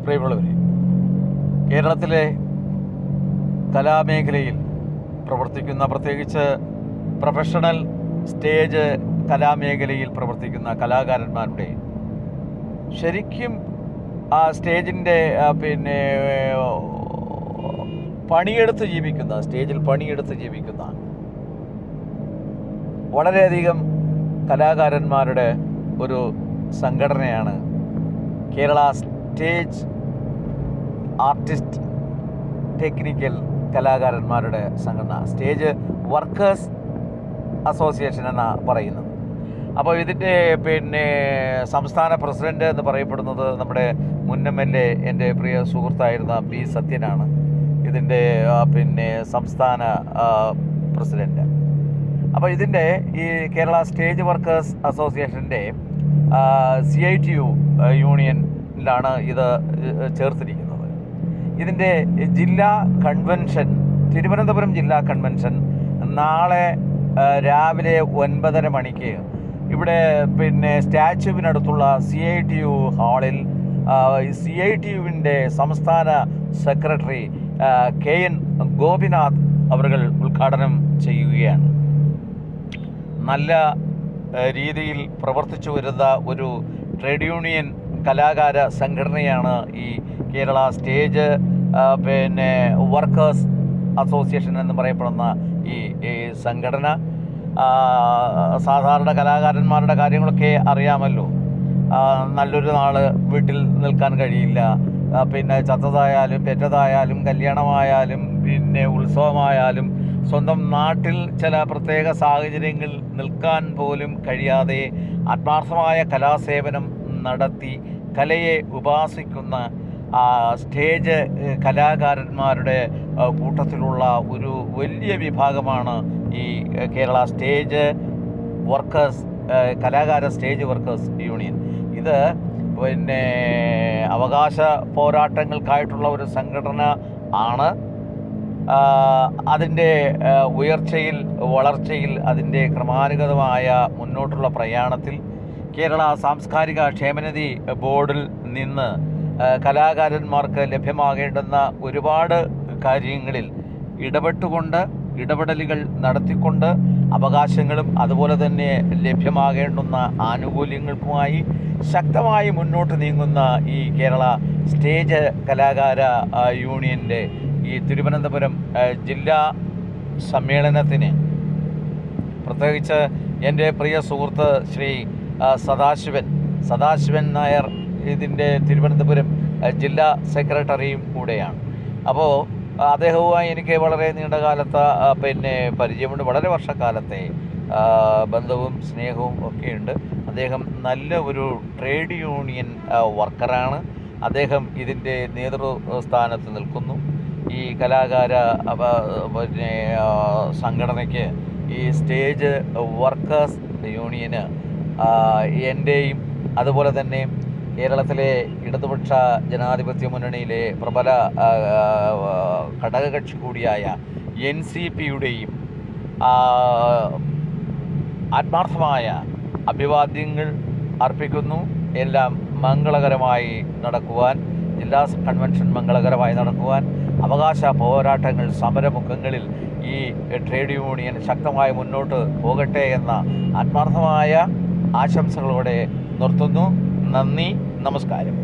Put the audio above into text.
പ്രിയമുള്ളവരെ, കേരളത്തിലെ കലാമേഖലയിൽ പ്രവർത്തിക്കുന്ന, പ്രത്യേകിച്ച് പ്രൊഫഷണൽ സ്റ്റേജ് കലാമേഖലയിൽ പ്രവർത്തിക്കുന്ന കലാകാരന്മാരുടെ ശരിക്കും ആ സ്റ്റേജിൻ്റെ സ്റ്റേജിൽ പണിയെടുത്ത് ജീവിക്കുന്ന വളരെയധികം കലാകാരന്മാരുടെ ഒരു സംഘടനയാണ് കേരള സ്റ്റേജ് ആർട്ടിസ്റ്റ് ടെക്നിക്കൽ കലാകാരന്മാരുടെ സംഘടന, സ്റ്റേജ് വർക്കേഴ്സ് അസോസിയേഷൻ എന്നാണ് പറയുന്നത്. അപ്പോൾ ഇതിൻ്റെ സംസ്ഥാന പ്രസിഡൻ്റ് എന്ന് പറയപ്പെടുന്നത് നമ്മുടെ മുൻ MLA എൻ്റെ പ്രിയ സുഹൃത്തായിരുന്ന പി സത്യനാണ് ഇതിൻ്റെ സംസ്ഥാന പ്രസിഡൻ്റ്. അപ്പോൾ ഇതിൻ്റെ ഈ കേരള സ്റ്റേജ് വർക്കേഴ്സ് അസോസിയേഷൻ്റെ CITU യൂണിയനിലാണ് ഇത് ചേർത്തിരിക്കുന്നത്. ഇതിൻ്റെ ജില്ലാ കൺവെൻഷൻ, തിരുവനന്തപുരം ജില്ലാ കൺവെൻഷൻ നാളെ രാവിലെ 9:30 മണിക്ക് ഇവിടെ സ്റ്റാച്യുവിനടുത്തുള്ള CITU ഹാളിൽ CITUവിൻ്റെ സംസ്ഥാന സെക്രട്ടറി KN ഗോപിനാഥ് അവர்கள் ഉദ്ഘാടനം ചെയ്യുകയാണ്. നല്ല രീതിയിൽ പ്രവർത്തിച്ചു വരുന്ന ഒരു ട്രേഡ് യൂണിയൻ കലാകാര സംഘടനയാണ് ഈ കേരള സ്റ്റേജ് വർക്കേഴ്സ് അസോസിയേഷൻ എന്ന് പറയപ്പെടുന്ന ഈ സംഘടന. സാധാരണ കലാകാരന്മാരുടെ കാര്യങ്ങളൊക്കെ അറിയാമല്ലോ. നല്ലൊരു നാൾ വീട്ടിൽ നിൽക്കാൻ കഴിയില്ല, ചത്തതായാലും പെറ്റതായാലും കല്യാണമായാലും ഉത്സവമായാലും സ്വന്തം നാട്ടിൽ ചില പ്രത്യേക സാഹചര്യങ്ങളിൽ നിൽക്കാൻ പോലും കഴിയാതെ ആത്മാർത്ഥമായ കലാസേവനം നടത്തി കലയെ ഉപാസിക്കുന്ന സ്റ്റേജ് കലാകാരന്മാരുടെ കൂട്ടത്തിലുള്ള ഒരു വലിയ വിഭാഗമാണ് ഈ കേരള സ്റ്റേജ് വർക്കേഴ്സ് കലാകാര സ്റ്റേജ് വർക്കേഴ്സ് യൂണിയൻ. ഇത് അവകാശ പോരാട്ടങ്ങൾക്കായിട്ടുള്ള ഒരു സംഘടന ആണ്. അതിൻ്റെ ഉയർച്ചയിൽ, വളർച്ചയിൽ, അതിൻ്റെ ക്രമാനുഗതമായ മുന്നോട്ടുള്ള പ്രയാണത്തിൽ കേരള സാംസ്കാരിക ക്ഷേമനിധി ബോർഡിൽ നിന്ന് കലാകാരന്മാർക്ക് ലഭ്യമാകേണ്ടുന്ന ഒരുപാട് കാര്യങ്ങളിൽ ഇടപെടലുകൾ നടത്തിക്കൊണ്ട് അവകാശങ്ങളും അതുപോലെ തന്നെ ലഭ്യമാകേണ്ടുന്ന ആനുകൂല്യങ്ങൾക്കുമായി ശക്തമായി മുന്നോട്ട് നീങ്ങുന്ന ഈ കേരള സ്റ്റേജ് കലാകാര യൂണിയൻ്റെ ഈ തിരുവനന്തപുരം ജില്ലാ സമ്മേളനത്തിന് പ്രത്യേകിച്ച് എൻ്റെ പ്രിയ സുഹൃത്ത് ശ്രീ സദാശിവൻ നായർ ഇതിൻ്റെ തിരുവനന്തപുരം ജില്ലാ സെക്രട്ടറിയും കൂടെയാണ്. അപ്പോൾ അദ്ദേഹവുമായി എനിക്ക് വളരെ നീണ്ടകാലത്തെ പരിചയമുണ്ട്, വളരെ വർഷക്കാലത്തെ ബന്ധവും സ്നേഹവും ഒക്കെയുണ്ട്. അദ്ദേഹം നല്ല ഒരു ട്രേഡ് യൂണിയൻ വർക്കറാണ്. അദ്ദേഹം ഇതിൻ്റെ നേതൃസ്ഥാനത്ത് നിൽക്കുന്നു. ഈ കലാകാര സംഘടനയ്ക്ക്, ഈ സ്റ്റേജ് വർക്കേഴ്സ് യൂണിയന് എൻ്റെയും അതുപോലെ തന്നെ കേരളത്തിലെ ഇടതുപക്ഷ ജനാധിപത്യ മുന്നണിയിലെ പ്രബല ഘടകകക്ഷി കൂടിയായ NCPയുടെയും ആത്മാർത്ഥമായ അഭിവാദ്യങ്ങൾ അർപ്പിക്കുന്നു. എല്ലാം മംഗളകരമായി നടക്കുവാൻ, ജില്ലാ കൺവെൻഷൻ മംഗളകരമായി നടക്കുവാൻ, അവകാശ പോരാട്ടങ്ങൾ, സമരമുഖങ്ങളിൽ ഈ ട്രേഡ് യൂണിയൻ ശക്തമായി മുന്നോട്ട് പോകട്ടെ എന്ന ആത്മാർത്ഥമായ ആശംസകളോടെ നിർത്തുന്നു. നന്ദി, നമസ്കാരം.